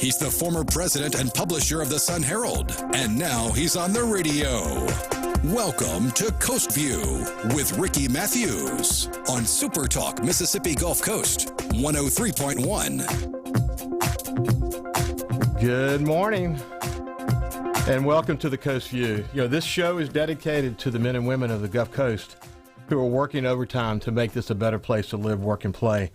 He's the former president and publisher of the Sun Herald, and now he's on the radio. Welcome to Coast View with Ricky Matthews on SuperTalk Mississippi Gulf Coast 103.1. Good morning, and welcome to the Coast View. This show is dedicated to the men and women of the Gulf Coast who are working overtime to make this a better place to live, work, and play.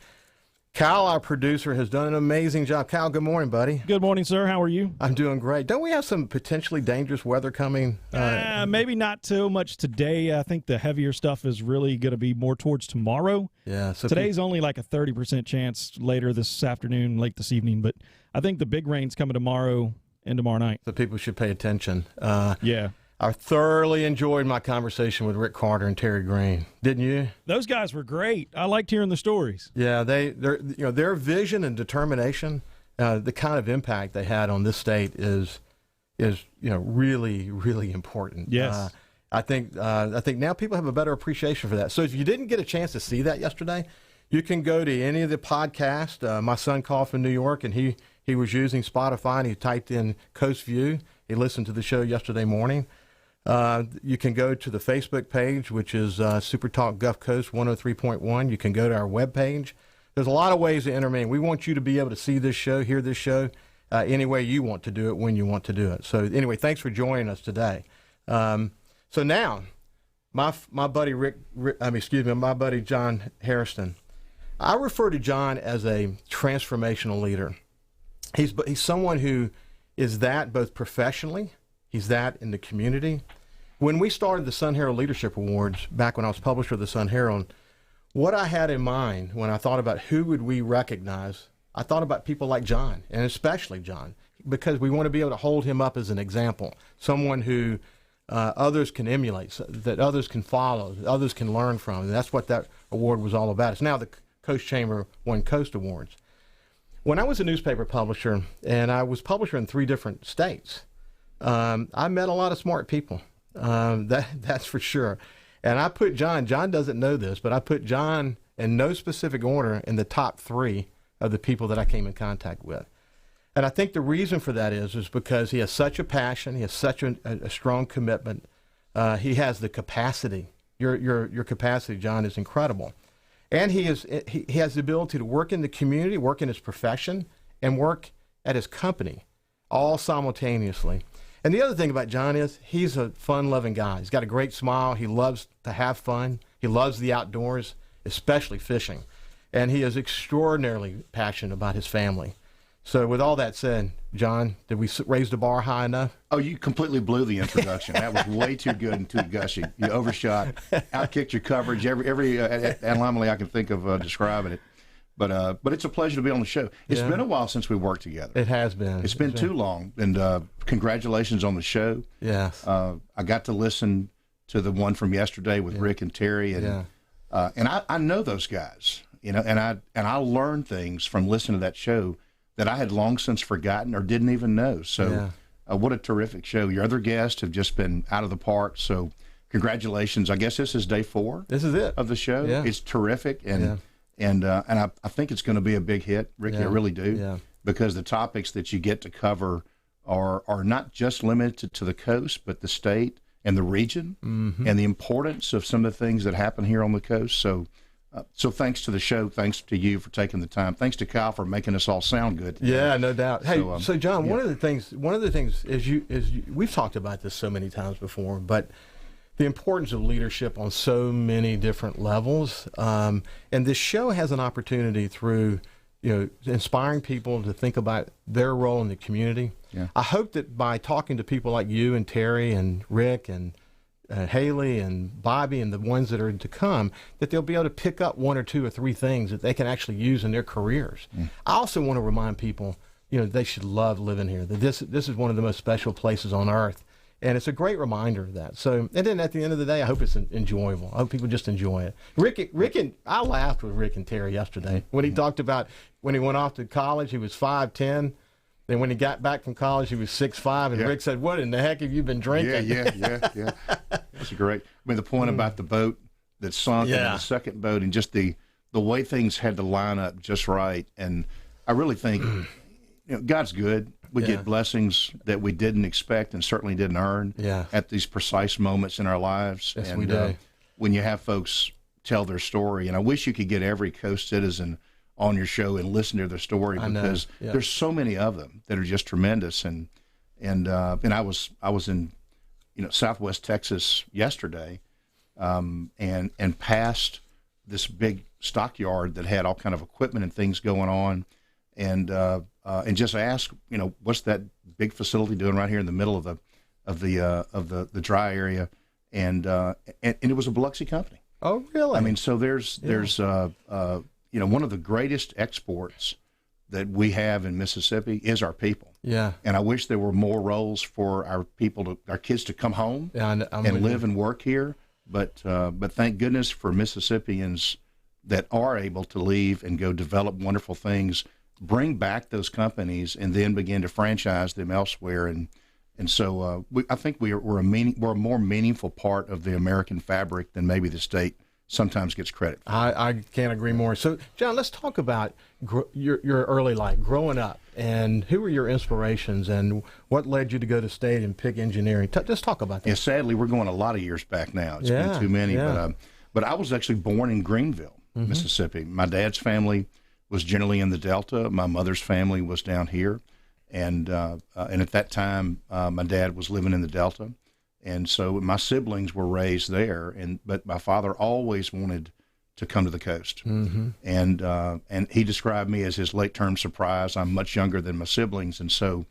Kyle, our producer, has done an amazing job. Kyle, good morning, buddy. Good morning, sir. How are you? I'm doing great. Don't we have some potentially dangerous weather coming? Maybe not too much today. I think the heavier stuff is really going to be more towards tomorrow. Yeah. So today's only like a 30% chance later this afternoon, late this evening. But I think the big rain's coming tomorrow and tomorrow night. So people should pay attention. Yeah. I thoroughly enjoyed my conversation with Rick Carter and Terry Green. Didn't you? Those guys were great. I liked hearing the stories. Yeah, their vision and determination, the kind of impact they had on this state is really, really important. Yes. I think now people have a better appreciation for that. So if you didn't get a chance to see that yesterday, you can go to any of the podcasts. My son called from New York, and he was using Spotify, and he typed in Coast View. He listened to the show yesterday morning. You can go to the Facebook page, which is SuperTalk Gulf Coast 103.1. You can go to our webpage. There's a lot of ways to intervene. We want you to be able to see this show, hear this show, any way you want to do it, when you want to do it. So anyway, thanks for joining us today. So now, my buddy my buddy John Harrison. I refer to John as a transformational leader. He's someone who is that both professionally. He's that in the community. When we started the Sun Herald Leadership Awards, back when I was publisher of the Sun Herald, what I had in mind when I thought about who would we recognize, I thought about people like John, and especially John, because we want to be able to hold him up as an example, someone who others can emulate, that others can follow, that others can learn from. And that's what that award was all about. It's now the Coast Chamber One Coast Awards. When I was a newspaper publisher, and I was publisher in 3 different states, I met a lot of smart people. That's for sure. And I put John doesn't know this, but I put John in no specific order in the top 3 of the people that I came in contact with. And I think the reason for that is because he has such a passion, he has such a strong commitment. He has the capacity. Your capacity, John, is incredible. And he has the ability to work in the community, work in his profession, and work at his company, all simultaneously. And the other thing about John is he's a fun-loving guy. He's got a great smile. He loves to have fun. He loves the outdoors, especially fishing. And he is extraordinarily passionate about his family. So with all that said, John, did we raise the bar high enough? Oh, you completely blew the introduction. That was way too good and too gushy. You overshot, outkicked your coverage, every anomaly I can think of describing it. But it's a pleasure to be on the show. It's been a while since we worked together. It has been. It's been too long. And congratulations on the show. Yes. I got to listen to the one from yesterday with Rick and Terry, and I know those guys, and I learned things from listening to that show that I had long since forgotten or didn't even know. So what a terrific show. Your other guests have just been out of the park. So congratulations. I guess this is day 4. This is it. Of the show. Yeah. It's terrific. And I think it's going to be a big hit, Ricky. I really do, because the topics that you get to cover are not just limited to the coast, but the state and the region, and the importance of some of the things that happen here on the coast. So thanks to the show, thanks to you for taking the time, thanks to Kyle for making us all sound good today. Yeah, no doubt. Hey, so John, one of the things is we've talked about this so many times before, but the importance of leadership on so many different levels. And this show has an opportunity through, inspiring people to think about their role in the community. Yeah. I hope that by talking to people like you and Terry and Rick and Haley and Bobby and the ones that are to come, that they'll be able to pick up 1 or 2 or 3 things that they can actually use in their careers. I also want to remind people, they should love living here, that this is one of the most special places on earth. And it's a great reminder of that. So, and then at the end of the day, I hope it's enjoyable. I hope people just enjoy it. I laughed with Rick and Terry yesterday when he talked about when he went off to college, he was 5'10". Then when he got back from college, he was 6'5", and Rick said, "What in the heck have you been drinking?" Yeah. That's great. I mean, the point about the boat that sunk and the second boat, and just the way things had to line up just right. And I really think God's good. We get blessings that we didn't expect and certainly didn't earn at these precise moments in our lives. Yes, and we do. When you have folks tell their story, and I wish you could get every Coast citizen on your show and listen to their story, because there's so many of them that are just tremendous. And I was in Southwest Texas yesterday, and passed this big stockyard that had all kind of equipment and things going on, and just asked, what's that big facility doing right here in the middle of the dry area, and it was a Biloxi company. Oh, really? I mean, so there's one of the greatest exports that we have in Mississippi is our people. Yeah. And I wish there were more roles for our people, our kids to come home and live and work here. But thank goodness for Mississippians that are able to leave and go develop wonderful things, bring back those companies, and then begin to franchise them elsewhere. And so I think we're a more meaningful part of the American fabric than maybe the state sometimes gets credit for. I can't agree more. So, John, let's talk about your early life, growing up, and who were your inspirations, and what led you to go to state and pick engineering. Just talk about that. Yeah, sadly, we're going a lot of years back now. It's been too many. Yeah. But I was actually born in Greenville, Mississippi. My dad's family was generally in the Delta. My mother's family was down here. And at that time, my dad was living in the Delta. And so my siblings were raised there, but my father always wanted to come to the coast. And he described me as his late-term surprise. I'm much younger than my siblings, and so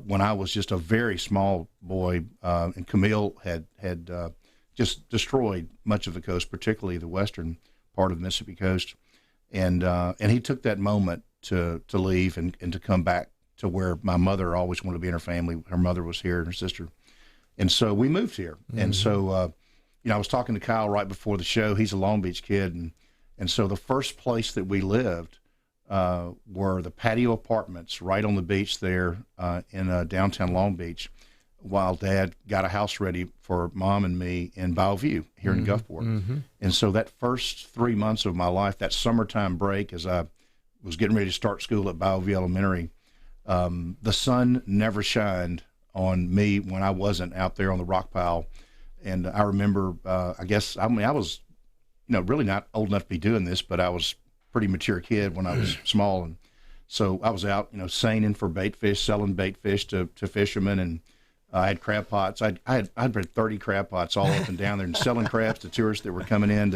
when I was just a very small boy, and Camille had just destroyed much of the coast, particularly the western part of the Mississippi coast, and he took that moment to leave and to come back to where my mother always wanted to be in her family. Her mother was here and her sister. And so we moved here. And so, I was talking to Kyle right before the show. He's a Long Beach kid. And so the first place that we lived were the patio apartments right on the beach there in downtown Long Beach, while Dad got a house ready for Mom and me in Bellevue here in Gulfport. And so that first 3 months of my life, that summertime break, as I was getting ready to start school at Bellevue Elementary, the sun never shined on me when I wasn't out there on the rock pile. And I remember, I was, really not old enough to be doing this, but I was a pretty mature kid when I was small. And so I was out, seining for bait fish, selling bait fish to fishermen. And I had crab pots. I'd read 30 crab pots all up and down there and selling crabs to tourists that were coming in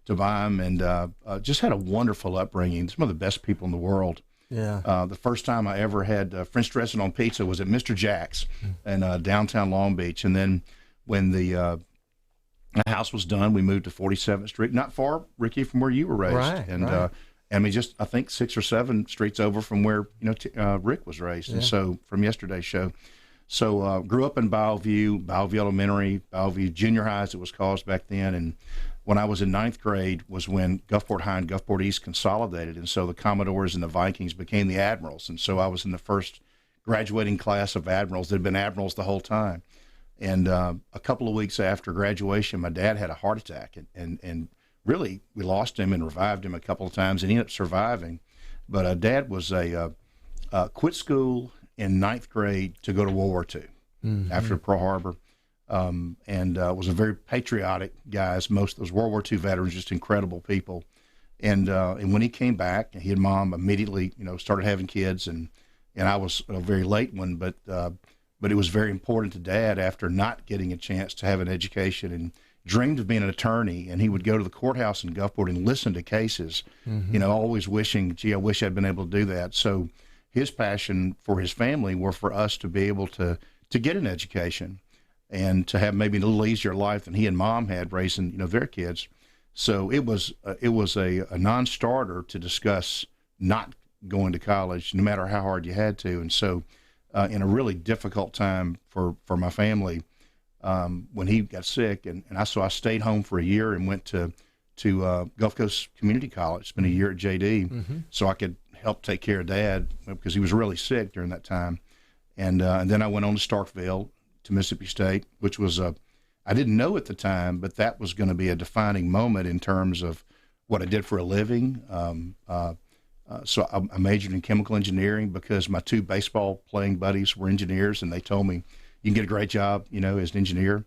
to buy them. And just had a wonderful upbringing. Some of the best people in the world. Yeah. The first time I ever had French dressing on pizza was at Mr. Jack's in downtown Long Beach. And then when the house was done, we moved to 47th Street, not far, Ricky, from where you were raised. Right, and I think 6 or 7 streets over from where Rick was raised. And so from yesterday's show. So grew up in Bellevue Elementary, Bellevue Junior High, as it was called back then. And when I was in 9th grade was when Gulfport High and Gulfport East consolidated. And so the Commodores and the Vikings became the Admirals. And so I was in the first graduating class of Admirals that had been Admirals the whole time. And a couple of weeks after graduation, my dad had a heart attack. And really, we lost him and revived him a couple of times, and he ended up surviving. But Dad was quit school in 9th grade to go to World War II after Pearl Harbor. And was a very patriotic guy, as most of those World War II veterans, just incredible people. And when he came back, he and Mom immediately, started having kids, and I was a very late one, but it was very important to Dad after not getting a chance to have an education, and dreamed of being an attorney. And he would go to the courthouse in Gulfport and listen to cases, always wishing, gee, I wish I'd been able to do that. So his passion for his family were for us to be able to get an education and to have maybe a little easier life than he and Mom had raising, their kids. So it was a non-starter to discuss not going to college, no matter how hard you had to. And so in a really difficult time for my family, when he got sick, and I stayed home for a year and went to Gulf Coast Community College, spent a year at JD, so I could help take care of Dad because he was really sick during that time. And then I went on to Starkville, to Mississippi State, which was I didn't know at the time, but that was going to be a defining moment in terms of what I did for a living. So I majored in chemical engineering because my two baseball playing buddies were engineers, and they told me, you can get a great job, as an engineer.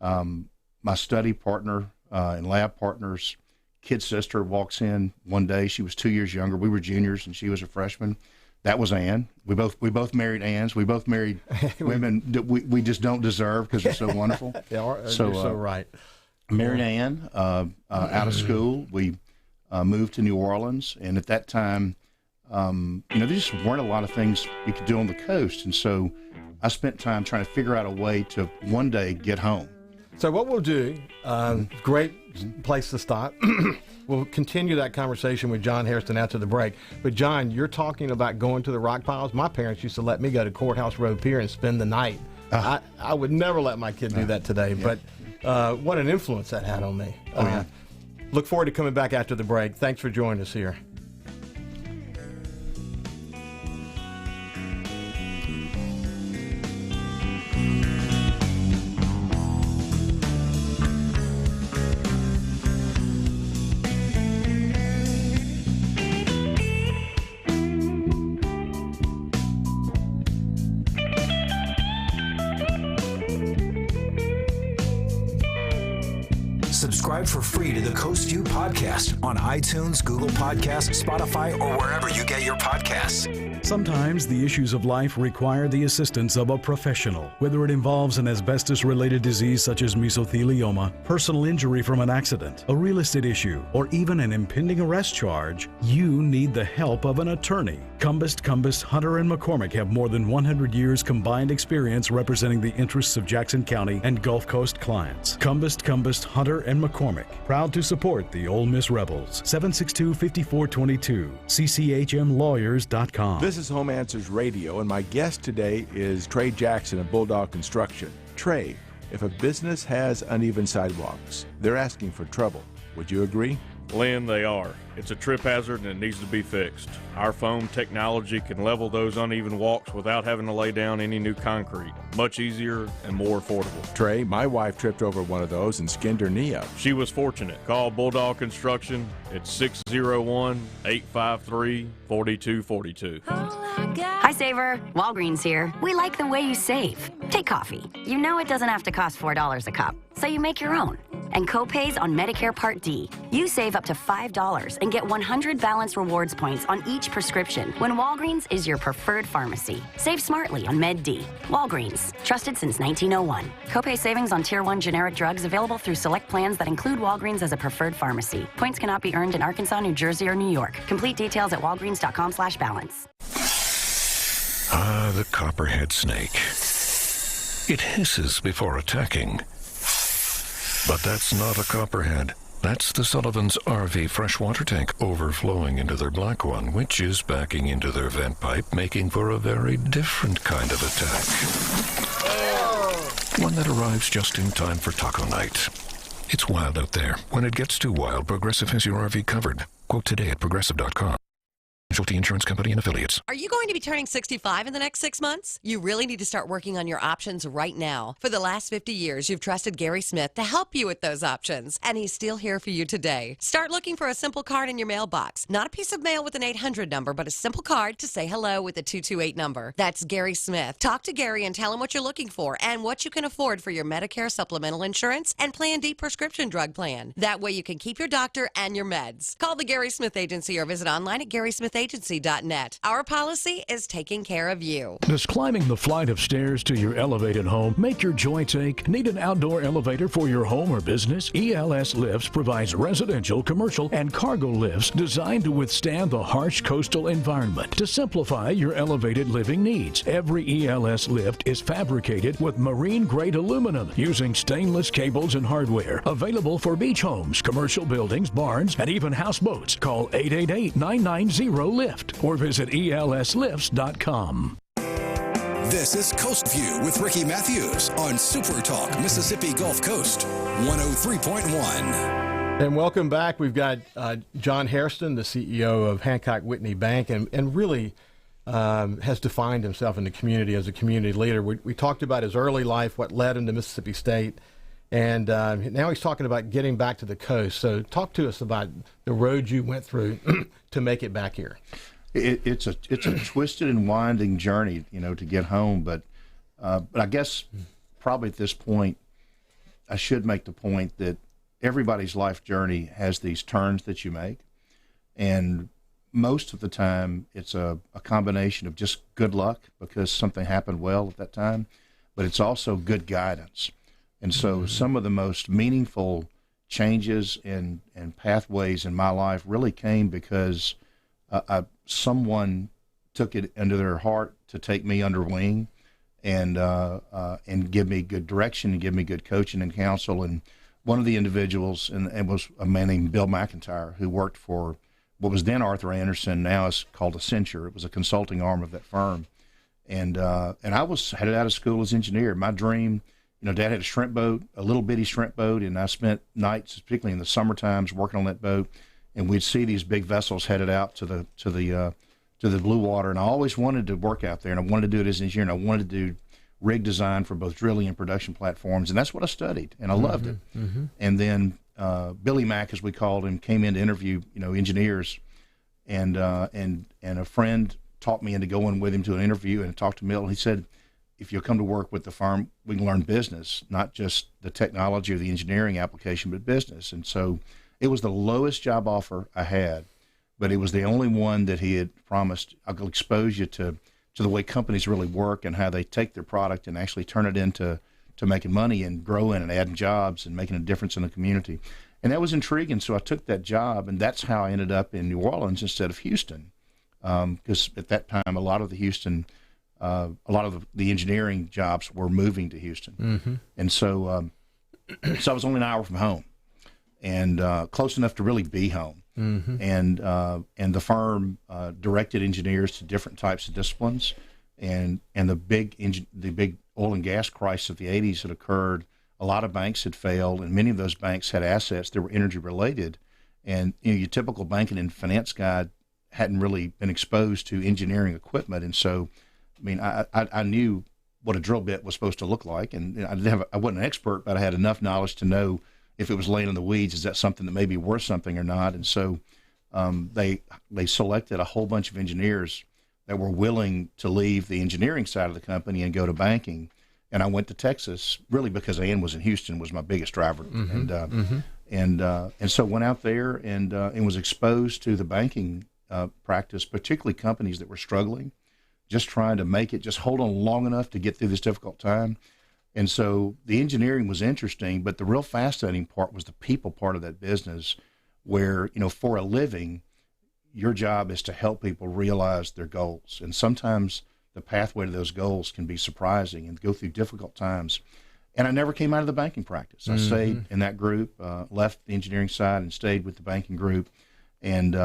My study partner and lab partner's kid sister walks in one day. She was 2 years younger. We were juniors, and she was a freshman. That was Ann. We both married Anns. We both married women that we just don't deserve because they're so wonderful. You're so right. Married Ann out of school. We moved to New Orleans, and at that time, there just weren't a lot of things you could do on the coast, and so I spent time trying to figure out a way to one day get home. So what we'll do, great place to stop. We'll continue that conversation with John Hairston after the break. But, John, you're talking about going to the rock piles. My parents used to let me go to Courthouse Road Pier and spend the night. I would never let my kid do that today. Yeah. But what an influence that had on me. Look forward to coming back after the break. Thanks for joining us here. Subscribe for free to the Coast View podcast on iTunes, Google Podcasts, Spotify, or wherever you get your podcasts. Sometimes the issues of life require the assistance of a professional. Whether it involves an asbestos-related disease such as mesothelioma, personal injury from an accident, a real estate issue, or even an impending arrest charge, you need the help of an attorney. Cumbest, Hunter, and McCormick have more than 100 years combined experience representing the interests of Jackson County and Gulf Coast clients. Cumbest, Hunter, and McCormick, proud to support the Ole Miss Rebels. 762-5422, cchmlawyers.com. This is Home Answers Radio, and my guest today is Trey Jackson of Bulldog Construction. Trey, if a business has uneven sidewalks, they're asking for trouble. Would you agree? Lynn, they are. It's a trip hazard and it needs to be fixed. Our foam technology can level those uneven walks without having to lay down any new concrete. Much easier and more affordable. Trey, my wife tripped over one of those and skinned her knee up. She was fortunate. Call Bulldog Construction at 601-853-4242. Hi, Saver. Walgreens here. We like the way you save. Take coffee. You know it doesn't have to cost $4 a cup, so you make your own. And co-pays on Medicare Part D. You save up to $5 and get 100 Balance Rewards points on each prescription when Walgreens is your preferred pharmacy. Save smartly on Med D. Walgreens. Trusted since 1901. Copay savings on Tier 1 generic drugs available through select plans that include Walgreens as a preferred pharmacy. Points cannot be earned in Arkansas, New Jersey, or New York. Complete details at walgreens.com/balance. Ah, the copperhead snake. It hisses before attacking. But that's not a copperhead. That's the Sullivan's RV freshwater tank overflowing into their black one, which is backing into their vent pipe, making for a very different kind of attack. One that arrives just in time for taco night. It's wild out there. When it gets too wild, Progressive has your RV covered. Quote today at progressive.com. Casualty Insurance Company and Affiliates. Are you going to be turning 65 in the next 6 months? You really need to start working on your options right now. For the last 50 years, you've trusted Gary Smith to help you with those options, and he's still here for you today. Start looking for a simple card in your mailbox. Not a piece of mail with an 800 number, but a simple card to say hello with a 228 number. That's Gary Smith. Talk to Gary and tell him what you're looking for and what you can afford for your Medicare supplemental insurance and Plan D prescription drug plan. That way you can keep your doctor and your meds. Call the Gary Smith Agency or visit online at GarySmithAgency.net. Our policy is taking care of you. Does climbing the flight of stairs to your elevated home make your joints ache? Need an outdoor elevator for your home or business? ELS Lifts provides residential, commercial, and cargo lifts designed to withstand the harsh coastal environment to simplify your elevated living needs. Every ELS lift is fabricated with marine-grade aluminum using stainless cables and hardware. Available for beach homes, commercial buildings, barns, and even houseboats. Call 888-990-LIFT or visit elslifts.com. This is Coast View with Ricky Matthews on SuperTalk Mississippi Gulf Coast 103.1. And welcome back. We've got John Hairston, the CEO of Hancock Whitney Bank, and really has defined himself in the community as a community leader. We talked about his early life, what led him to Mississippi State, And now he's talking about getting back to the coast. So talk to us about the road you went through to make it back here. It's a twisted and winding journey, to get home. But I guess probably at this point, I should make the point that everybody's life journey has these turns that you make. And most of the time, it's a combination of just good luck because something happened well at that time, but it's also good guidance. And so some of the most meaningful changes and pathways in my life really came because someone took it into their heart to take me under wing and give me good direction and give me good coaching and counsel. And one of the individuals, and it was a man named Bill McIntyre, who worked for what was then Arthur Andersen, now is called Accenture. It was a consulting arm of that firm. And I was headed out of school as an engineer. My dream, Dad had a shrimp boat, a little bitty shrimp boat, and I spent nights, particularly in the summer times, working on that boat. And we'd see these big vessels headed out to the blue water. And I always wanted to work out there, and I wanted to do it as an engineer, and I wanted to do rig design for both drilling and production platforms. And that's what I studied, and I loved it. And then Billy Mack, as we called him, came in to interview, engineers, and a friend talked me into going with him to an interview and talked to Mill. He said, if you'll come to work with the firm, we can learn business, not just the technology or the engineering application, but business. And so it was the lowest job offer I had, but it was the only one that he had promised. I'll expose you to the way companies really work and how they take their product and actually turn it into making money and growing and adding jobs and making a difference in the community. And that was intriguing, so I took that job, and that's how I ended up in New Orleans instead of Houston, because at that time a lot of the engineering jobs were moving to Houston. And so I was only an hour from home and close enough to really be home. And the firm directed engineers to different types of disciplines, and the big oil and gas crisis of the 80s had occurred. A lot of banks had failed, and many of those banks had assets that were energy related. And your typical banking and finance guy hadn't really been exposed to engineering equipment. And so, I knew what a drill bit was supposed to look like, and I wasn't an expert, but I had enough knowledge to know if it was laying in the weeds, is that something that may be worth something or not. And so they selected a whole bunch of engineers that were willing to leave the engineering side of the company and go to banking. And I went to Texas really because Ann was in Houston, was my biggest driver. And so went out there and was exposed to the banking practice, particularly companies that were struggling, just trying to make it, just hold on long enough to get through this difficult time. And so the engineering was interesting, but the real fascinating part was the people part of that business where, for a living, your job is to help people realize their goals. And sometimes the pathway to those goals can be surprising and go through difficult times. And I never came out of the banking practice. I stayed in that group, left the engineering side and stayed with the banking group, and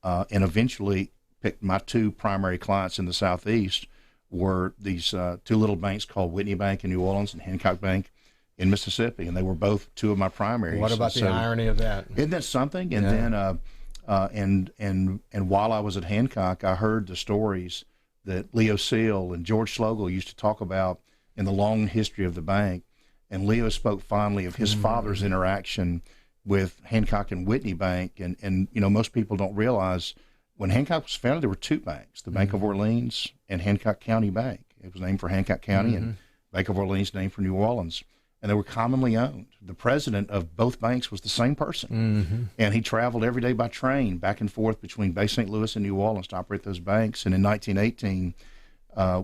eventually picked my two primary clients in the Southeast were these two little banks called Whitney Bank in New Orleans and Hancock Bank in Mississippi, and they were both two of my primaries. What about the irony of that? Isn't that something? And then and while I was at Hancock, I heard the stories that Leo Seal and George Slogel used to talk about in the long history of the bank. And Leo spoke fondly of his father's interaction with Hancock and Whitney Bank. And most people don't realize when Hancock was founded, there were two banks, the Bank of Orleans and Hancock County Bank. It was named for Hancock County, and Bank of Orleans named for New Orleans. And they were commonly owned. The president of both banks was the same person. And he traveled every day by train back and forth between Bay St. Louis and New Orleans to operate those banks. And in 1918,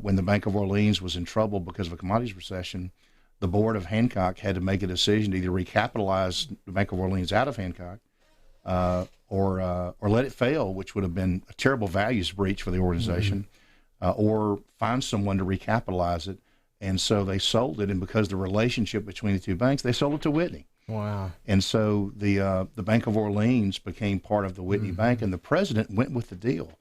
when the Bank of Orleans was in trouble because of a commodities recession, the board of Hancock had to make a decision to either recapitalize the Bank of Orleans out of Hancock or let it fail, which would have been a terrible values breach for the organization, or find someone to recapitalize it. And so they sold it, and because the relationship between the two banks, they sold it to Whitney. Wow. And so the Bank of Orleans became part of the Whitney Bank, and the president went with the deal.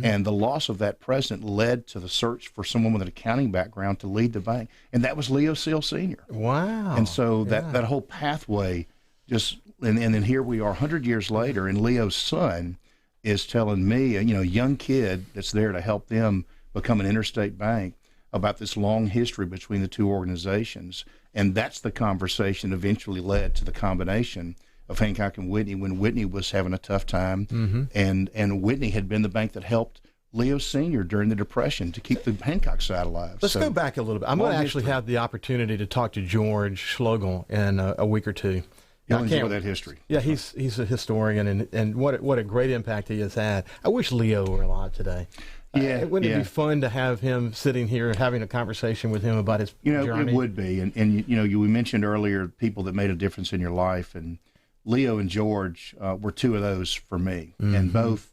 And the loss of that president led to the search for someone with an accounting background to lead the bank, and that was Leo Seal Sr. Wow. And so that whole pathway just, and then here we are 100 years later, and Leo's son is telling me, a young kid that's there to help them become an interstate bank, about this long history between the two organizations. And that's the conversation eventually led to the combination of Hancock and Whitney when Whitney was having a tough time. And Whitney had been the bank that helped Leo Sr. during the Depression to keep the Hancock side alive. Let's go back a little bit. I'm going to actually have the opportunity to talk to George Schlegel in a week or two. You'll enjoy that history. Yeah, he's a historian, and what a great impact he has had. I wish Leo were alive today. Wouldn't it be fun to have him sitting here having a conversation with him about his journey? It would be. And we mentioned earlier people that made a difference in your life, and Leo and George were two of those for me. And both,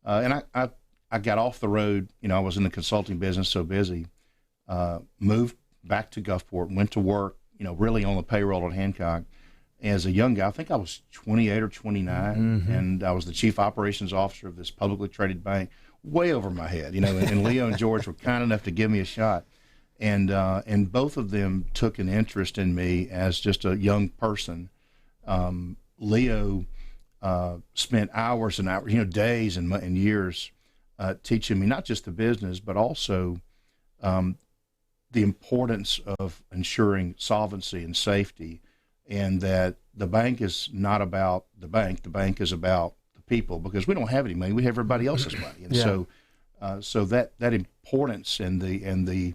and I got off the road. I was in the consulting business, so busy. Moved back to Gulfport, went to work, really on the payroll at Hancock. As a young guy, I think I was 28 or 29, and I was the chief operations officer of this publicly traded bank, way over my head, and Leo and George were kind enough to give me a shot. And both of them took an interest in me as just a young person. Leo spent hours and hours, days and years teaching me not just the business, but also the importance of ensuring solvency and safety, and that the bank is not about the bank is about the people, because we don't have any money, we have everybody else's money. And so that importance and the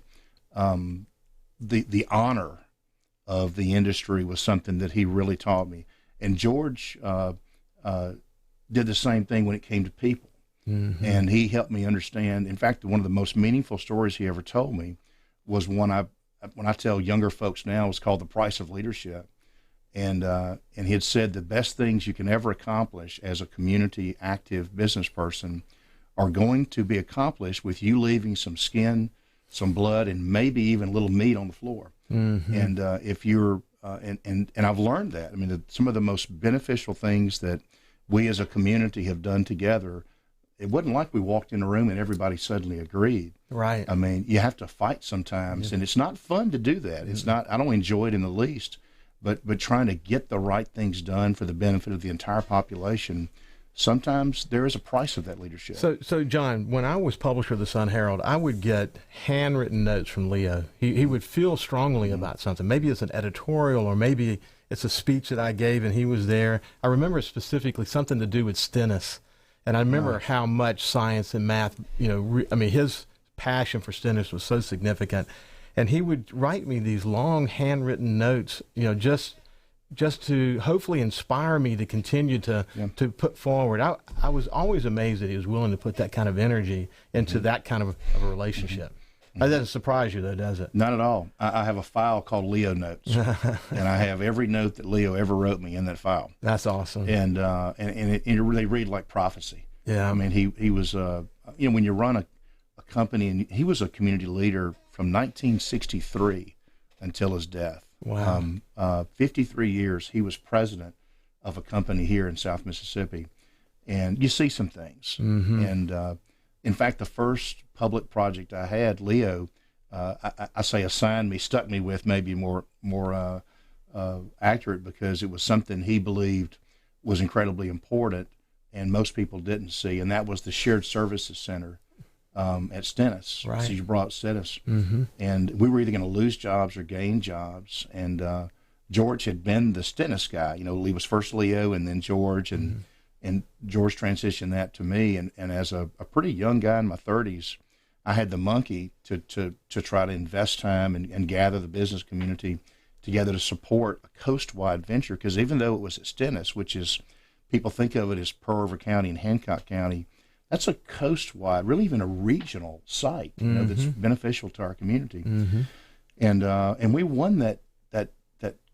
honor of the industry was something that he really taught me. And George did the same thing when it came to people. And he helped me understand. In fact, one of the most meaningful stories he ever told me was one when I tell younger folks now, it's called The Price of Leadership. And he had said the best things you can ever accomplish as a community active business person are going to be accomplished with you leaving some skin, some blood, and maybe even a little meat on the floor. And if you're and I've learned that. I mean, some of the most beneficial things that we as a community have done together, it wasn't like we walked in a room and everybody suddenly agreed. Right. I mean, you have to fight sometimes, and it's not fun to do that. It's not. I don't enjoy it in the least. But trying to get the right things done for the benefit of the entire population, sometimes there is a price of that leadership. So John, when I was publisher of the Sun Herald, I would get handwritten notes from Leo. He would feel strongly about something. Maybe it's an editorial, or maybe it's a speech that I gave and he was there. I remember specifically something to do with Stennis. And I remember how much science and math, his passion for Stennis was so significant. And he would write me these long handwritten notes, just to hopefully inspire me to continue to put forward. I was always amazed that he was willing to put that kind of energy into that kind of a relationship. That doesn't surprise you, though, does it? Not at all. I have a file called Leo Notes, and I have every note that Leo ever wrote me in that file. That's awesome. And they really read like prophecy. Yeah. I mean, he was, when you run a company, and he was a community leader from 1963 until his death. Wow. 53 years he was president of a company here in South Mississippi. And you see some things. And in fact, the first public project I had, Leo, I say assigned me, stuck me with, maybe more accurate, because it was something he believed was incredibly important and most people didn't see, and that was the Shared Services Center at Stennis. Right. So you brought Stennis. And we were either going to lose jobs or gain jobs. And George had been the Stennis guy. He was first Leo and then George, and George transitioned that to me. And as a pretty young guy in my 30s, I had the monkey to try to invest time and gather the business community together to support a coast-wide venture. Because even though it was at Stennis, which is, people think of it as Pearl River County and Hancock County, that's a coast-wide, really even a regional site, that's beneficial to our community. And we won that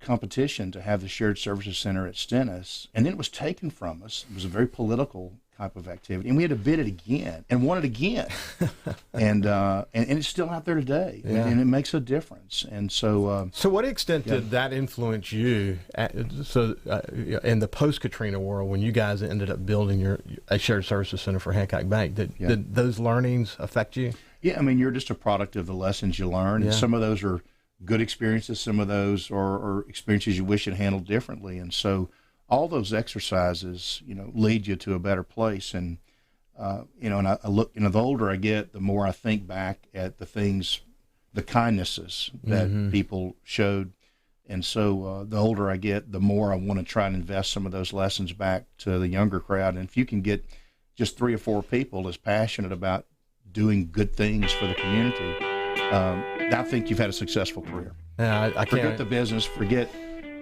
competition to have the Shared Services Center at Stennis, and then it was taken from us. It was a very political type of activity, and we had to bid it again and won it again. and it's still out there today, and it makes a difference. And so, so what extent did that influence you? In the post-Katrina world, when you guys ended up building a Shared Services Center for Hancock Bank, did those learnings affect you? Yeah, I mean, you're just a product of the lessons you learn, and some of those are good experiences. Some of those are experiences you wish you'd handled differently, and so all those exercises, lead you to a better place. And and I look, the older I get, the more I think back at the things, the kindnesses that people showed, And so the older I get, the more I want to try and invest some of those lessons back to the younger crowd. And if you can get just 3 or 4 people as passionate about doing good things for the community, I think you've had a successful career. Yeah, I forget can't. the business, forget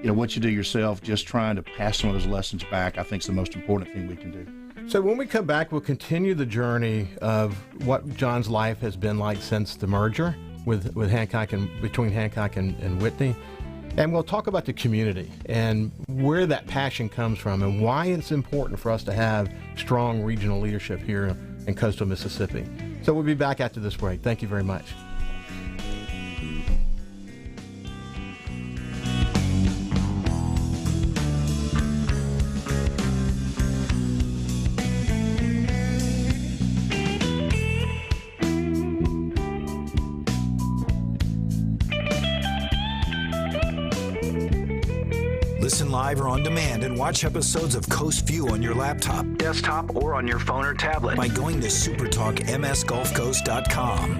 what you do yourself. Just trying to pass some of those lessons back, I think, is the most important thing we can do. So when we come back, we'll continue the journey of what John's life has been like since the merger with Hancock and between Hancock and Whitney. And we'll talk about the community and where that passion comes from and why it's important for us to have strong regional leadership here in coastal Mississippi. So we'll be back after this break. Thank you very much. Listen live or on demand and watch episodes of Coast View on your laptop, desktop, or on your phone or tablet by going to supertalkmsgulfcoast.com.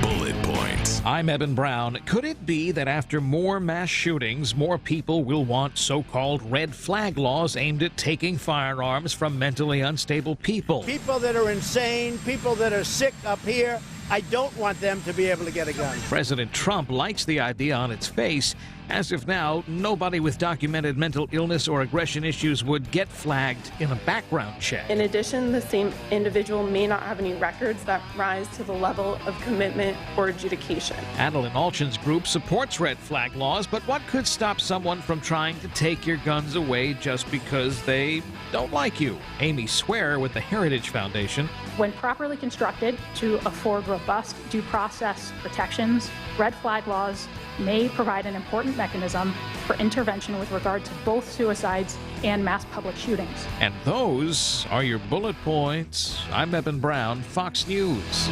Bullet points. I'm Eben Brown. Could it be that after more mass shootings, more people will want so-called red flag laws aimed at taking firearms from mentally unstable people? People that are insane, people that are sick up here, I don't want them to be able to get a gun. President Trump likes the idea on its face. As of now, nobody with documented mental illness or aggression issues would get flagged in a background check. In addition, the same individual may not have any records that rise to the level of commitment or adjudication. Adeline Alchin's group supports red flag laws, but what could stop someone from trying to take your guns away just because they don't like you? Amy Swear with the Heritage Foundation. When properly constructed to afford robust due process protections, red flag laws may provide an important mechanism for intervention with regard to both suicides and mass public shootings. And those are your bullet points. I'm Eben Brown, Fox News.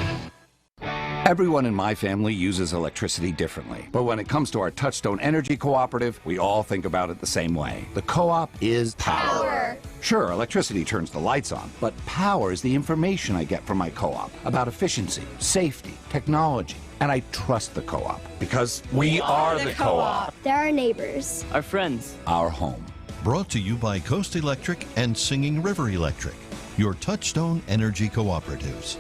Everyone in my family uses electricity differently. But when it comes to our Touchstone Energy Cooperative, we all think about it the same way. The co-op is power. Sure, electricity turns the lights on, but power is the information I get from my co-op about efficiency, safety, technology. And I trust the co-op because we are the co-op. They're our neighbors. Our friends. Our home. Brought to you by Coast Electric and Singing River Electric, your Touchstone Energy Cooperatives.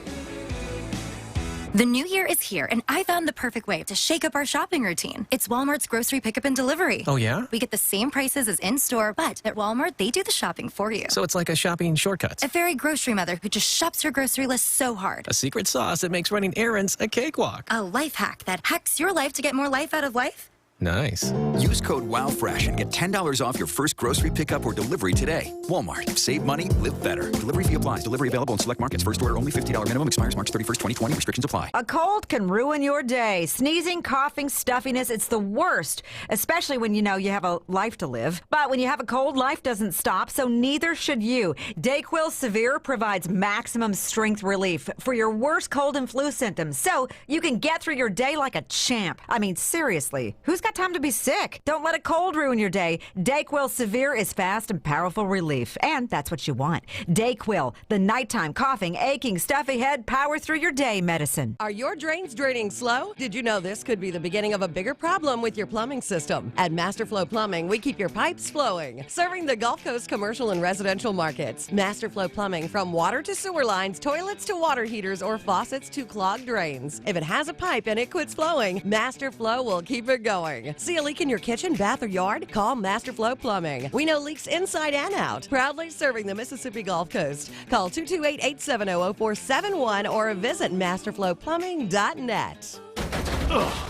The new year is here, and I found the perfect way to shake up our shopping routine. It's Walmart's grocery pickup and delivery. Oh, yeah? We get the same prices as in-store, but at Walmart, they do the shopping for you. So it's like a shopping shortcut. A very grocery mother who just shops her grocery list so hard. A secret sauce that makes running errands a cakewalk. A life hack that hacks your life to get more life out of life. Nice. Use code WOWFRESH and get $10 off your first grocery pickup or delivery today. Walmart. Save money, live better. Delivery fee applies. Delivery available in select markets. First order only. $50 minimum. Expires March 31st, 2020. Restrictions apply. A cold can ruin your day. Sneezing, coughing, stuffiness, it's the worst. Especially when you know you have a life to live. But when you have a cold, life doesn't stop, so neither should you. Dayquil Severe provides maximum strength relief for your worst cold and flu symptoms, so you can get through your day like a champ. I mean, seriously, who's got time to be sick? Don't let a cold ruin your day. Dayquil Severe is fast and powerful relief, and that's what you want. Dayquil, the nighttime coughing, aching, stuffy head, power through your day medicine. Are your drains draining slow? Did you know this could be the beginning of a bigger problem with your plumbing system? At Masterflow Plumbing, we keep your pipes flowing, serving the Gulf Coast commercial and residential markets. Masterflow Plumbing, from water to sewer lines, toilets to water heaters, or faucets to clogged drains. If it has a pipe and it quits flowing, Masterflow will keep it going. See a leak in your kitchen, bath, or yard? Call Masterflow Plumbing. We know leaks inside and out. Proudly serving the Mississippi Gulf Coast. Call 228-870-0471 or visit masterflowplumbing.net. Ugh,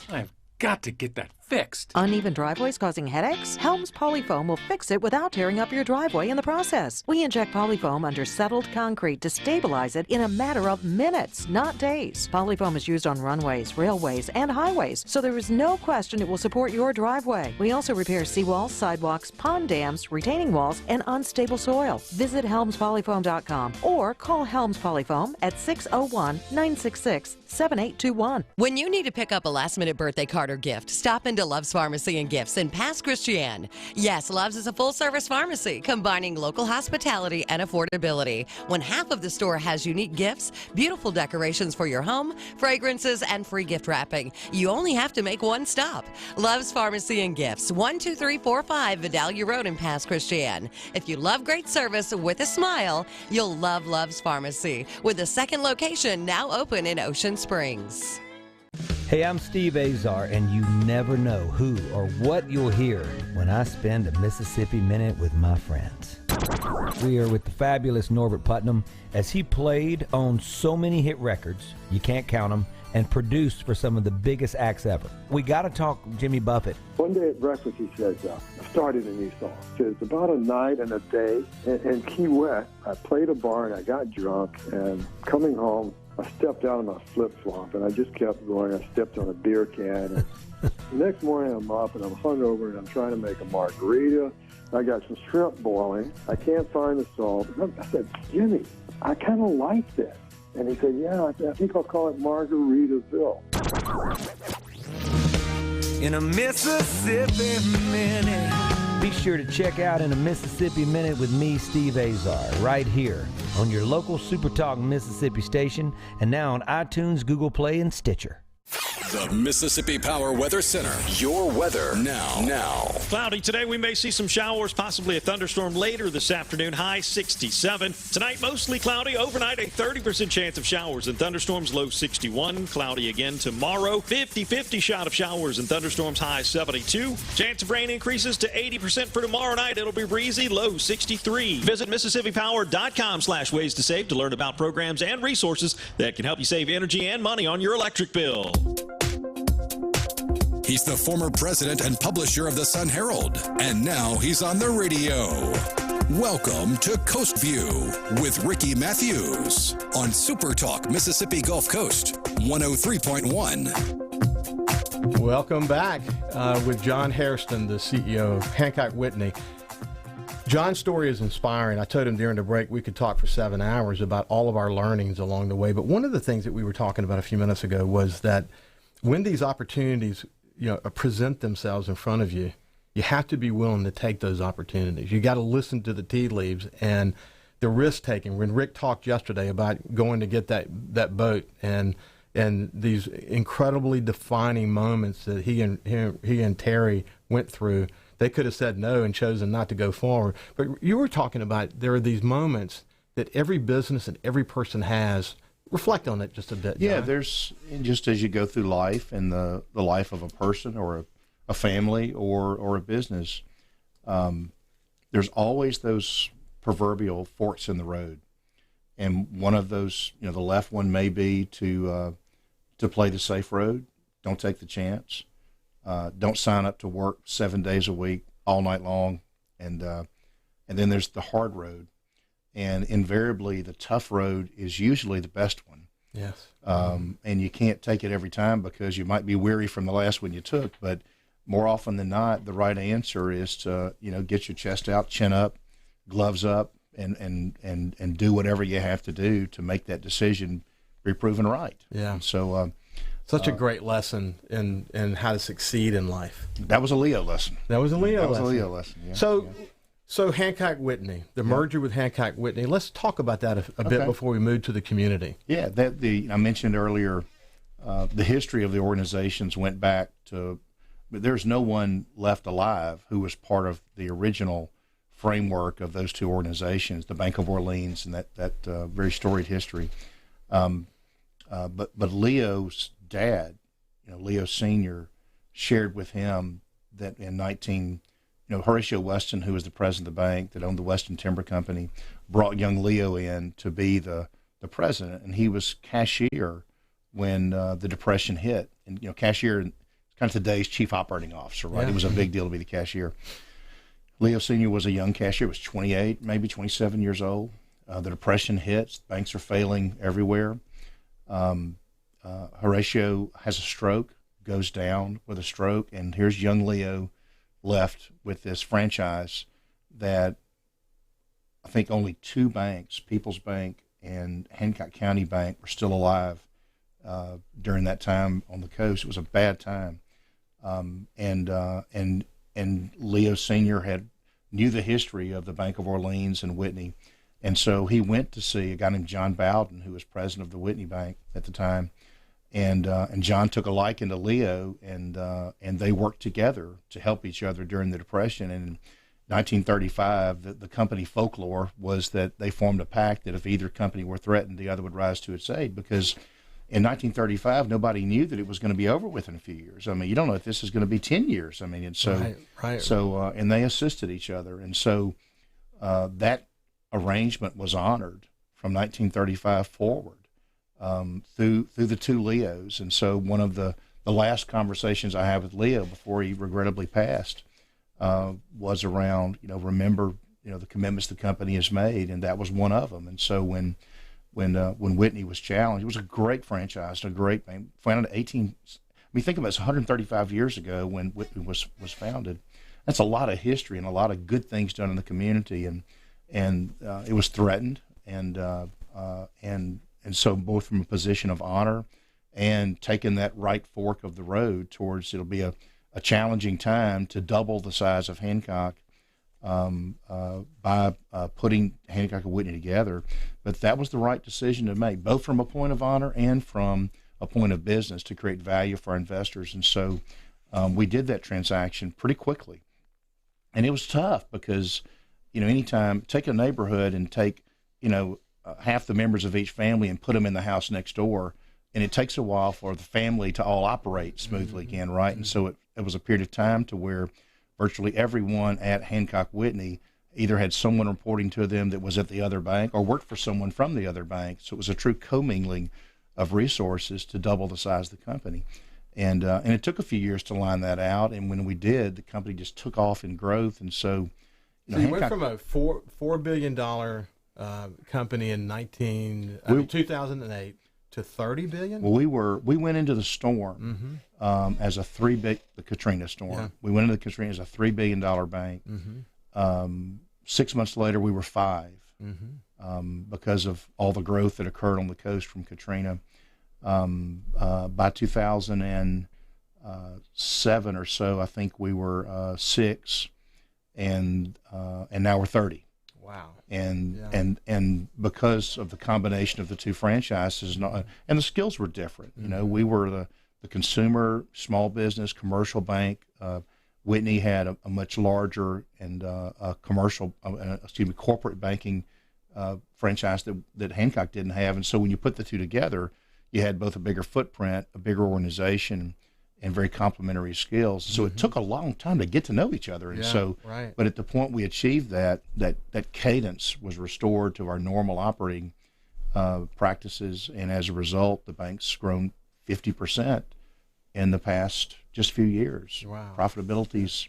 I've got to get that fixed. Uneven driveways causing headaches? Helms Polyfoam will fix it without tearing up your driveway in the process. We inject Polyfoam under settled concrete to stabilize it in a matter of minutes, not days. Polyfoam is used on runways, railways, and highways, so there is no question it will support your driveway. We also repair seawalls, sidewalks, pond dams, retaining walls, and unstable soil. Visit HelmsPolyfoam.com or call Helms Polyfoam at 601-966-7821. When you need to pick up a last-minute birthday card or gift, stop in into Love's Pharmacy and Gifts in Pass Christian. Yes, Love's is a full-service pharmacy combining local hospitality and affordability. When half of the store has unique gifts, beautiful decorations for your home, fragrances, and free gift wrapping, you only have to make one stop. Love's Pharmacy and Gifts, 12345 Vidalia Road in Pass Christian. If you love great service with a smile, you'll love Love's Pharmacy, with a second location now open in Ocean Springs. Hey, I'm Steve Azar, and you never know who or what you'll hear when I spend a Mississippi Minute with my friends. We are with the fabulous Norbert Putnam as he played on so many hit records, you can't count them, and produced for some of the biggest acts ever. We got to talk Jimmy Buffett. One day at breakfast, he says, I started a new song. He says, about a night and a day in Key West, I played a bar and I got drunk, and coming home, I stepped out of my flip-flop, and I just kept going. I stepped on a beer can. And the next morning, I'm up, and I'm hungover, and I'm trying to make a margarita. I got some shrimp boiling. I can't find the salt. I said, Jimmy, I kind of like this. And he said, yeah, I think I'll call it Margaritaville. In a Mississippi Minute. Be sure to check out In a Mississippi Minute with me, Steve Azar, right here on your local SuperTalk Mississippi station, and now on iTunes, Google Play, and Stitcher. The Mississippi Power Weather Center. Your weather now. Cloudy today. We may see some showers, possibly a thunderstorm later this afternoon. High 67. Tonight, mostly cloudy. Overnight, a 30% chance of showers and thunderstorms. Low 61. Cloudy again tomorrow. 50-50 shot of showers and thunderstorms. High 72. Chance of rain increases to 80% for tomorrow night. It'll be breezy. Low 63. Visit MississippiPower.com/ways to save to learn about programs and resources that can help you save energy and money on your electric bill. He's the former president and publisher of the Sun Herald, and now he's on the radio. Welcome to Coast View with Ricky Matthews on SuperTalk Mississippi Gulf Coast 103.1. Welcome back with John Hairston, the CEO of Hancock Whitney. John's story is inspiring. I told him during the break we could talk for 7 hours about all of our learnings along the way. But one of the things that we were talking about a few minutes ago was that when these opportunities present themselves in front of you, you have to be willing to take those opportunities. You got to listen to the tea leaves and the risk taking. When Rick talked yesterday about going to get that boat and these incredibly defining moments that he and Terry went through, they could have said no and chosen not to go forward. But you were talking about there are these moments that every business and every person has. Reflect on it just a bit. Yeah, John. there's, just as you go through life and the life of a person or a family or a business, there's always those proverbial forks in the road. And one of those, the left one may be to play the safe road. Don't take the chance. Don't sign up to work 7 days a week, all night long. And then there's the hard road. And invariably, the tough road is usually the best one. Yes. And you can't take it every time because you might be weary from the last one you took. But more often than not, the right answer is to, get your chest out, chin up, gloves up, and do whatever you have to do to make that decision be proven right. Yeah. And so, such a great lesson in how to succeed in life. That was a Leo lesson. That was a Leo lesson. Yeah. So Hancock Whitney, the merger with Hancock Whitney. Let's talk about that a bit before we move to the community. Yeah, I mentioned earlier the history of the organizations went back to, but there's no one left alive who was part of the original framework of those two organizations, the Bank of Orleans and that very storied history. But Leo's dad, Leo Sr., shared with him that in Horatio Weston, who was the president of the bank that owned the Weston Timber Company, brought young Leo in to be the president, and he was cashier when the Depression hit. And cashier is kind of today's chief operating officer, right? Yeah. It was a big deal to be the cashier. Leo Sr. was a young cashier, was 28, maybe 27 years old. The Depression hits, banks are failing everywhere. Horatio has a stroke, goes down with a stroke, and here's young Leo left with this franchise that I think only two banks, People's Bank and Hancock County Bank, were still alive during that time on the coast. It was a bad time. and Leo Sr. knew the history of the Bank of Orleans and Whitney, and so he went to see a guy named John Bowden, who was president of the Whitney Bank at the time, and John took a liking to Leo, and they worked together to help each other during the Depression. And in 1935, the company folklore was that they formed a pact that if either company were threatened, the other would rise to its aid, because in 1935, nobody knew that it was going to be over with in a few years. I mean, you don't know if this is going to be 10 years. I mean, and so, and they assisted each other. And so that arrangement was honored from 1935 forward through the two Leos. And so one of the last conversations I had with Leo before he regrettably passed was around, remember, the commitments the company has made, and that was one of them. And so when Whitney was challenged, it was a great franchise, a great bank. Founded 18. I mean, think about it, it's 135 years ago when Whitney was founded. That's a lot of history and a lot of good things done in the community, and it was threatened, and so both from a position of honor and taking that right fork of the road towards it'll be a challenging time to double the size of Hancock by putting Hancock and Whitney together. But that was the right decision to make, both from a point of honor and from a point of business, to create value for our investors. And so we did that transaction pretty quickly. And it was tough because, anytime, take a neighborhood and take, half the members of each family and put them in the house next door, and it takes a while for the family to all operate smoothly again, right? And so it was a period of time to where virtually everyone at Hancock Whitney either had someone reporting to them that was at the other bank or worked for someone from the other bank. So it was a true commingling of resources to double the size of the company. And it took a few years to line that out. And when we did, the company just took off in growth. And so, you went from a $4 billion company in 2008 to $30 billion? Well, we went into the storm as the Katrina storm. Yeah. We went into the Katrina as a $3 billion bank. 6 months later, we were $5 because of all the growth that occurred on the coast from Katrina. By 2007 or so, I think we were $6, and now we're $30. Wow. And because of the combination of the two franchises, and the skills were different. We were the consumer, small business, commercial bank. Whitney had a much larger and corporate banking franchise that Hancock didn't have. And so when you put the two together, you had both a bigger footprint, a bigger organization, and very complementary skills. So it took a long time to get to know each other. And but at the point we achieved that cadence was restored to our normal operating practices. And as a result, the bank's grown 50% in the past just few years. Wow. Profitability's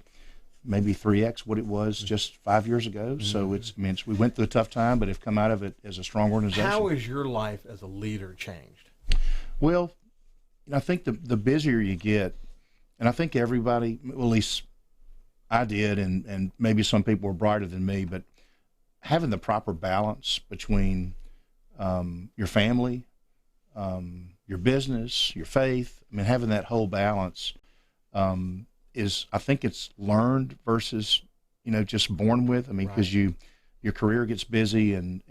maybe 3x what it was just 5 years ago. So we went through a tough time, but have come out of it as a strong organization. How has your life as a leader changed? Well, I think the busier you get, and I think everybody, well, at least I did, and maybe some people were brighter than me, but having the proper balance between your family, your business, your faith, having that whole balance is, I think it's learned versus, just born with. Because your career gets busy and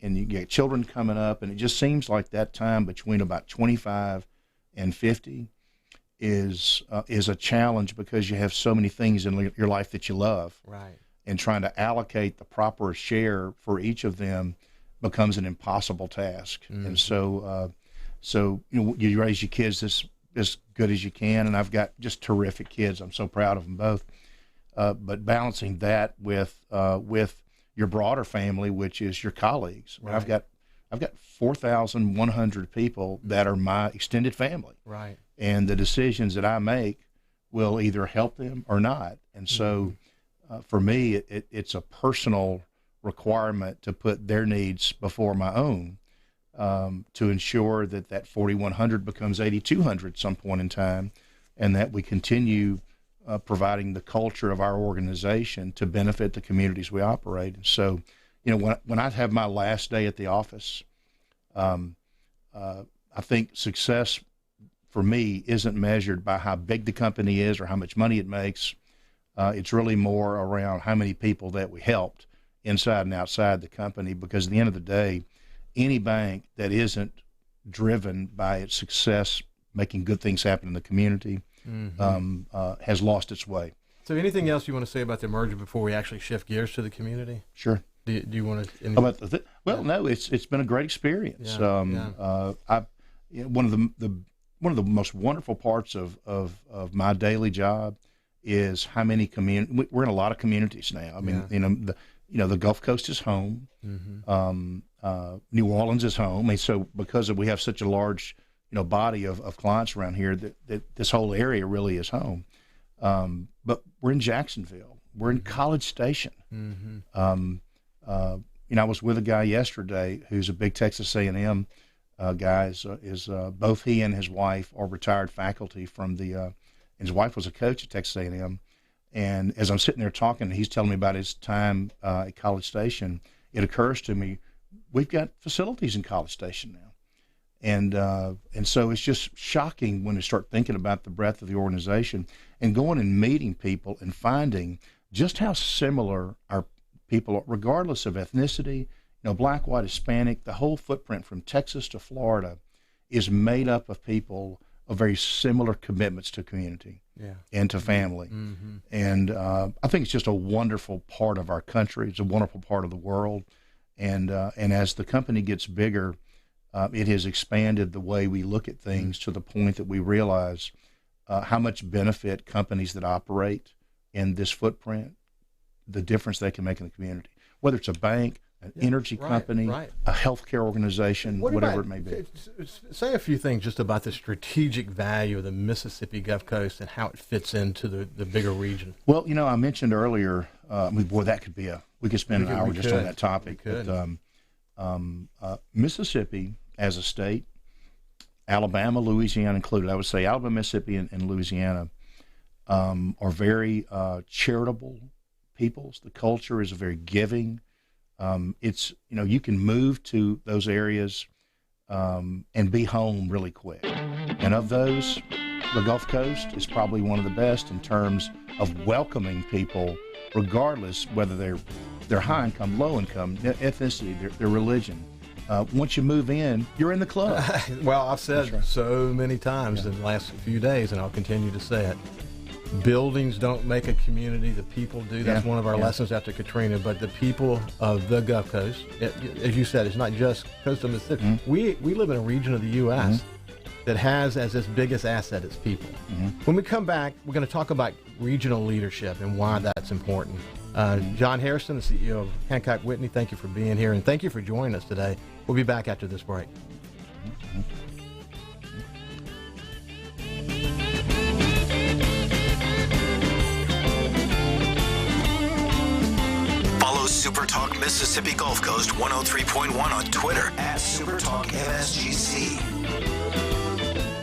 you get children coming up, and it just seems like that time between about 25 and 50 is a challenge because you have so many things in your life that you love. Right. And trying to allocate the proper share for each of them becomes an impossible task. And so you raise your kids as good as you can, and I've got just terrific kids. I'm so proud of them both. But balancing that with your broader family, which is your colleagues. Right. I've got 4,100 people that are my extended family. Right. And the decisions that I make will either help them or not. And so for me, it's a personal requirement to put their needs before my own, to ensure that 4,100 becomes 8,200 at some point in time, and that we continue providing the culture of our organization to benefit the communities we operate. And so, when I have my last day at the office, I think success for me, isn't measured by how big the company is or how much money it makes. It's really more around how many people that we helped inside and outside the company, because at the end of the day, any bank that isn't driven by its success making good things happen in the community has lost its way. So anything else you want to say about the merger before we actually shift gears to the community? Sure. Do you want to? No, it's been a great experience. One of the most wonderful parts of my daily job is how many we're in a lot of communities now. I mean, the Gulf Coast is home. New Orleans is home. And so because we have such a large, body of clients around here, that this whole area really is home. But we're in Jacksonville. We're in College Station. I was with a guy yesterday who's a big Texas A&M guy. Both he and his wife are retired faculty from and his wife was a coach at Texas A&M. And as I'm sitting there talking, he's telling me about his time at College Station. It occurs to me, we've got facilities in College Station now. And so it's just shocking when you start thinking about the breadth of the organization and going and meeting people and finding just how similar our people are, regardless of ethnicity, black, white, Hispanic. The whole footprint from Texas to Florida is made up of people of very similar commitments to community and to family. And I think it's just a wonderful part of our country. It's a wonderful part of the world. And as the company gets bigger, it has expanded the way we look at things to the point that we realize how much benefit companies that operate in this footprint, the difference they can make in the community, whether it's a bank, an energy company, a healthcare organization, whatever it may be. Say a few things just about the strategic value of the Mississippi Gulf Coast and how it fits into the bigger region. Well, I mentioned earlier, that could be we could spend an hour just on that topic. But Mississippi as a state, Alabama, Louisiana included, I would say Alabama, Mississippi, and Louisiana are very charitable peoples. The culture is very giving. It's, you can move to those areas and be home really quick. And of those, the Gulf Coast is probably one of the best in terms of welcoming people, regardless whether they're high income, low income, ethnicity, their religion. Once you move in, you're in the club. Well, I've said so many times in the last few days, and I'll continue to say it. Buildings don't make a community, the people do. That's one of our lessons after Katrina. But the people of the Gulf Coast, as you said, it's not just coastal Mississippi. We live in a region of the U.S. that has as its biggest asset its people. When we come back, we're going to talk about regional leadership and why that's important. John Harrison, the CEO of Hancock Whitney, thank you for being here, and thank you for joining us today. We'll be back after this break. Follow SuperTalk Mississippi Gulf Coast 103.1 on Twitter @SuperTalkMSGC.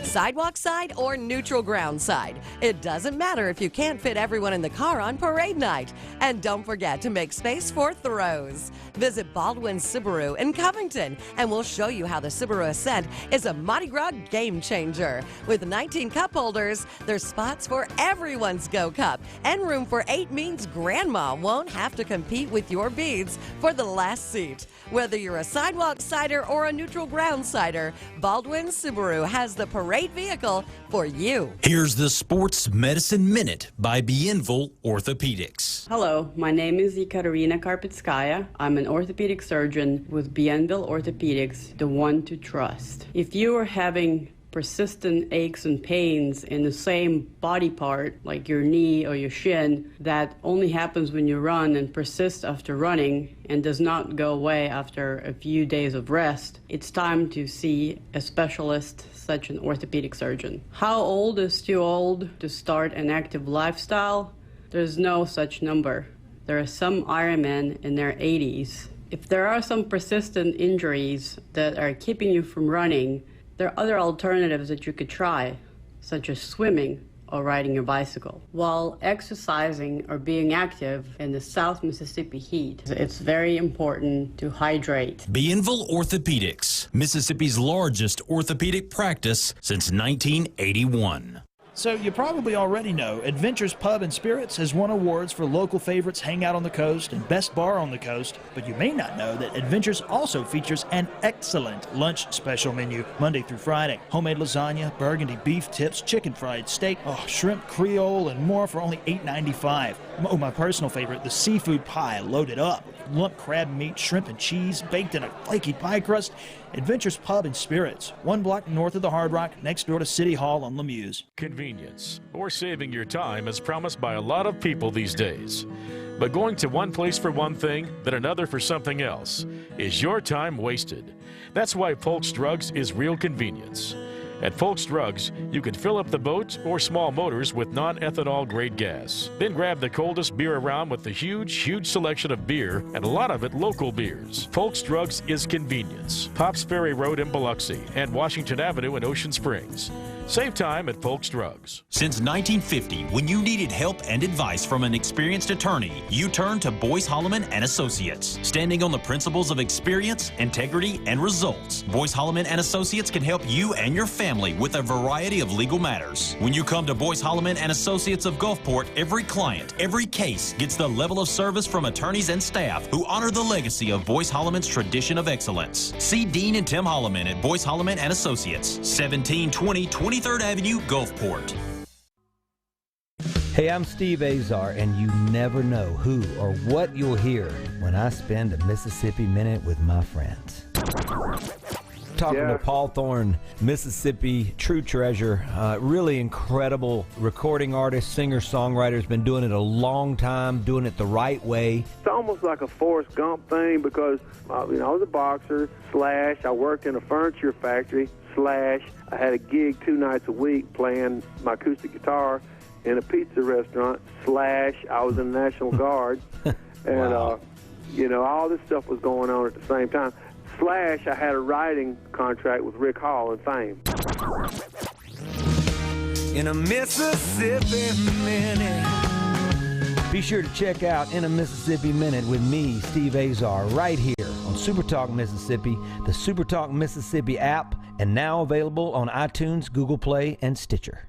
Sidewalk side or neutral ground side. It doesn't matter if you can't fit everyone in the car on parade night. And don't forget to make space for throws. Visit Baldwin Subaru in Covington, and we'll show you how the Subaru Ascent is a Mardi Gras game changer. With 19 cup holders, there's spots for everyone's Go Cup, and room for 8 means Grandma won't have to compete with your beads for the last seat. Whether you're a sidewalk sider or a neutral ground sider, Baldwin Subaru has the parade vehicle for you. Here's the Sports Medicine Minute by Bienville Orthopedics. Hello, my name is Ekaterina Karpetskaya. I'm an orthopedic surgeon with Bienville Orthopedics, the one to trust. If you are having persistent aches and pains in the same body part, like your knee or your shin, that only happens when you run and persists after running and does not go away after a few days of rest, it's time to see a specialist such an orthopedic surgeon. How old is too old to start an active lifestyle? There's no such number. There are some Ironmen in their 80s. If there are some persistent injuries that are keeping you from running, there are other alternatives that you could try, such as swimming or riding your bicycle. While exercising or being active in the South Mississippi heat, it's very important to hydrate. Bienville Orthopedics, Mississippi's largest orthopedic practice since 1981. So you probably already know Adventures Pub and Spirits has won awards for local favorites Hangout on the Coast and Best Bar on the Coast, but you may not know that Adventures also features an excellent lunch special menu Monday through Friday. Homemade lasagna, burgundy beef tips, chicken fried steak, shrimp creole, and more for only $8.95. Oh, my personal favorite, the seafood pie loaded up. Lump crab meat, shrimp and cheese, baked in a flaky pie crust. Adventures Pub and Spirits, 1 block north of the Hard Rock, next door to City Hall on Lemuse. Convenience, or saving your time, is promised by a lot of people these days. But going to one place for one thing, then another for something else, is your time wasted. That's why Folks Drugs is real convenience. At Folks Drugs, you can fill up the boat or small motors with non-ethanol grade gas. Then grab the coldest beer around with the huge selection of beer, and a lot of it local beers. Folks Drugs is convenience. Pops Ferry Road in Biloxi and Washington Avenue in Ocean Springs. Save time at Folks Drugs. Since 1950, when you needed help and advice from an experienced attorney, you turned to Boyce Holloman and Associates. Standing on the principles of experience, integrity, and results, Boyce Holloman and Associates can help you and your family with a variety of legal matters. When you come to Boyce Holloman and Associates of Gulfport, every client, every case gets the level of service from attorneys and staff who honor the legacy of Boyce Holloman's tradition of excellence. See Dean and Tim Holloman at Boyce Holloman and Associates, 1720 23rd Avenue, Gulfport. Hey, I'm Steve Azar, and you never know who or what you'll hear when I spend a Mississippi Minute with my friends. Talking to Paul Thorne, Mississippi true treasure, really incredible recording artist, singer, songwriter, has been doing it a long time, doing it the right way. It's almost like a Forrest Gump thing because, I was a boxer, / I worked in a furniture factory, / I had a gig 2 nights a week playing my acoustic guitar in a pizza restaurant, / I was in the National Guard, and, all this stuff was going on at the same time. / I had a writing contract with Rick Hall and Fame. In a Mississippi Minute. Be sure to check out In a Mississippi Minute with me, Steve Azar, right here on SuperTalk Mississippi, the SuperTalk Mississippi app, and now available on iTunes, Google Play, and Stitcher.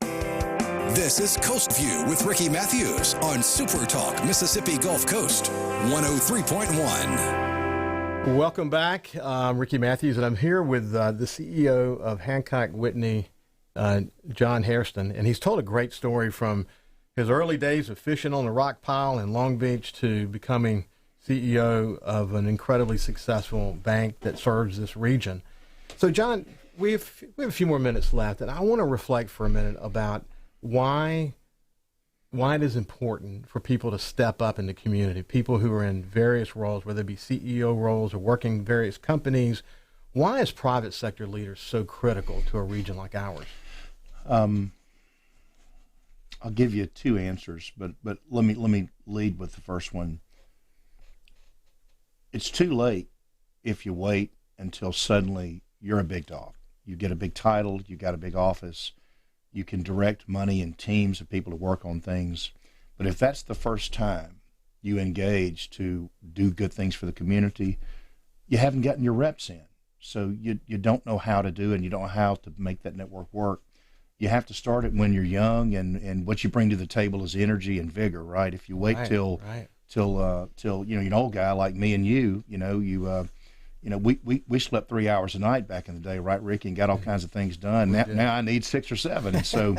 This is Coast View with Ricky Matthews on SuperTalk Mississippi Gulf Coast 103.1. Welcome back. I'm Ricky Matthews, and I'm here with the CEO of Hancock Whitney, John Hairston, and he's told a great story from his early days of fishing on the rock pile in Long Beach to becoming CEO of an incredibly successful bank that serves this region. So, John, we have a few more minutes left, and I want to reflect for a minute about why it is important for people to step up in the community, people who are in various roles, whether it be CEO roles or working in various companies. Why is private sector leaders so critical to a region like ours? I'll give you 2 answers, but let me lead with the first one. It's too late if you wait until suddenly you're a big dog. You get a big title, you got a big office, you can direct money and teams of people to work on things. But if that's the first time you engage to do good things for the community, you haven't gotten your reps in. So you don't know how to do it, and you don't know how to make that network work. You have to start it when you're young, and what you bring to the table is energy and vigor, right? If you wait till you're an old guy like me and we slept 3 hours a night back in the day, right, Ricky, and got all kinds of things done. Now I need 6 or 7, and so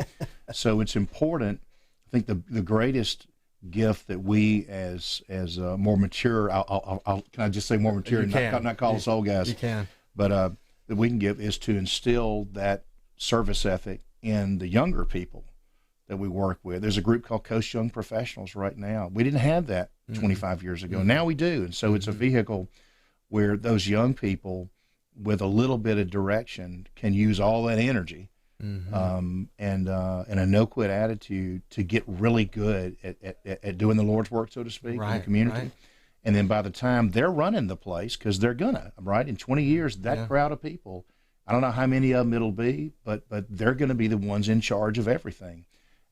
it's important. I think the greatest gift that we as more mature, can I just say more mature, and not call us old guys? You can, but that we can give is to instill that service ethic in the younger people that we work with. There's a group called Coast Young Professionals right now. We didn't have that 25 years ago. Now we do, and so it's a vehicle where those young people with a little bit of direction can use all that energy and a no-quit attitude to get really good at doing the Lord's work, so to speak, in the community. Right. And then by the time they're running the place, because they're gonna, right, in 20 years, that crowd of people, I don't know how many of them it'll be, but they're going to be the ones in charge of everything.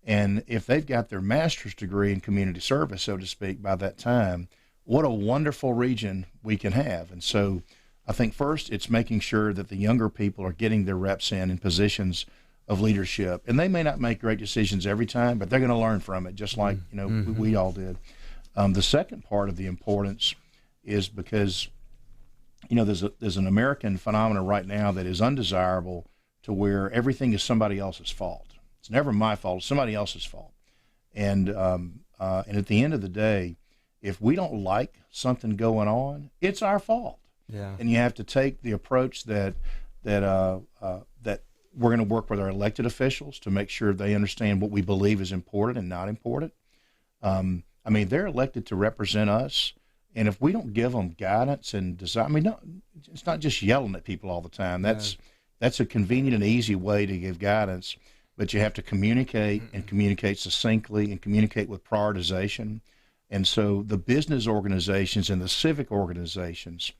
And if they've got their master's degree in community service, so to speak, by that time, what a wonderful region we can have. And so I think first it's making sure that the younger people are getting their reps in positions of leadership. And they may not make great decisions every time, but they're going to learn from it, just like we all did. The second part of the importance is because there's an American phenomenon right now that is undesirable, to where everything is somebody else's fault. It's never my fault; it's somebody else's fault. And at the end of the day, if we don't like something going on, it's our fault. Yeah. And you have to take the approach that we're going to work with our elected officials to make sure they understand what we believe is important and not important. They're elected to represent us. And if we don't give them guidance and design, it's not just yelling at people all the time. That's a convenient and easy way to give guidance, but you have to communicate and communicate succinctly and communicate with prioritization. And so the business organizations and the civic organizations,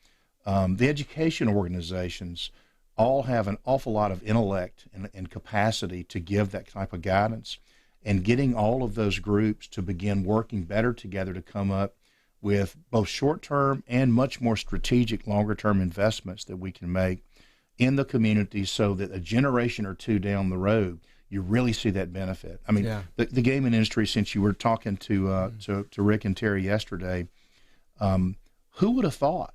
the education organizations, all have an awful lot of intellect and capacity to give that type of guidance, and getting all of those groups to begin working better together to come up with both short-term and much more strategic longer-term investments that we can make in the community, so that a generation or two down the road, you really see that benefit. The gaming industry, since you were talking to Rick and Terry yesterday, who would have thought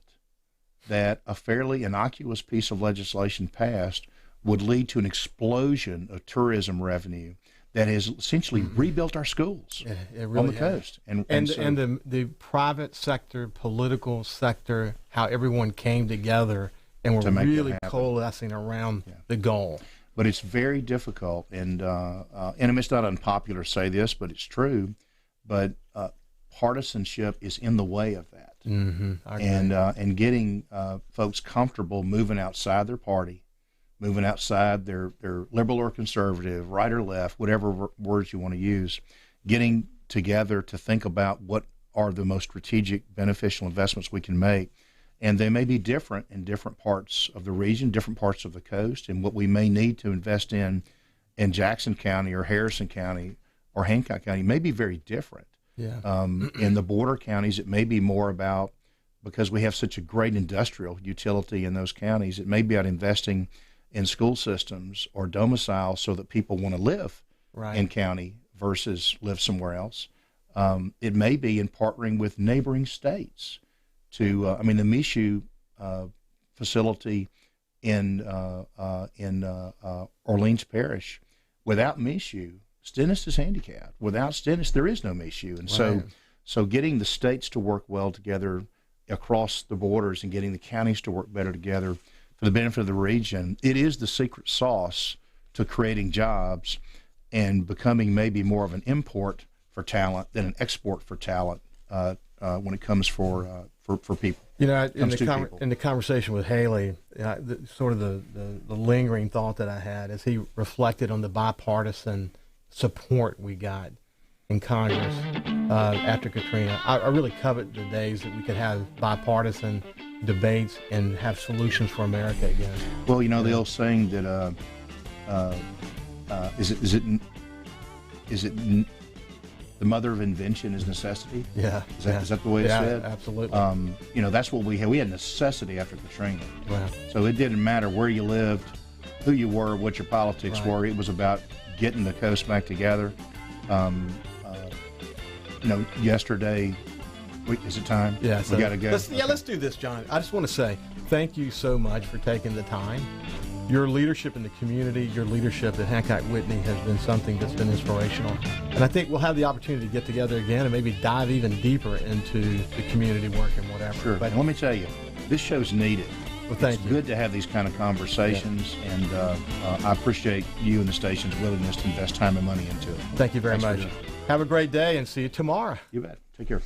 that a fairly innocuous piece of legislation passed would lead to an explosion of tourism revenue that has essentially rebuilt our schools on the coast. And the private sector, political sector, how everyone came together and were really coalescing around the goal. But it's very difficult, and it's not unpopular to say this, but it's true. But partisanship is in the way of that, and getting folks comfortable moving outside their party, moving outside their liberal or conservative, right or left, whatever words you want to use, getting together to think about what are the most strategic, beneficial investments we can make. And they may be different in different parts of the region, different parts of the coast, and what we may need to invest in Jackson County or Harrison County or Hancock County may be very different. Yeah. In the border counties, it may be more about, because we have such a great industrial utility in those counties, it may be about investing in school systems or domicile so that people want to live in county versus live somewhere else. It may be in partnering with neighboring states to, the Michoud facility in Orleans Parish. Without Michoud, Stennis is handicapped. Without Stennis, there is no Michoud. And so getting the states to work well together across the borders and getting the counties to work better together for the benefit of the region, it is the secret sauce to creating jobs and becoming maybe more of an import for talent than an export for talent when it comes for people. In the conversation with Haley, the lingering thought that I had as he reflected on the bipartisan support we got in Congress after Katrina. I really covet the days that we could have bipartisan debates and have solutions for America again. Well, the old saying that is it the mother of invention is necessity? Yeah. Is that the way it's said? Yeah, absolutely. That's what we had. We had necessity after Katrina. Wow. So it didn't matter where you lived, who you were, what your politics were. It was about getting the coast back together. Yesterday, is it time? Yeah. We got to go. Let's do this, John. I just want to say thank you so much for taking the time. Your leadership in the community, your leadership at Hancock Whitney has been something that's been inspirational. And I think we'll have the opportunity to get together again and maybe dive even deeper into the community work and whatever. Sure. But let me tell you, this show's needed. Well, thank you. It's good to have these kind of conversations, and I appreciate you and the station's willingness to invest time and money into it. Thank you very much. Have a great day and see you tomorrow. You bet. Take care.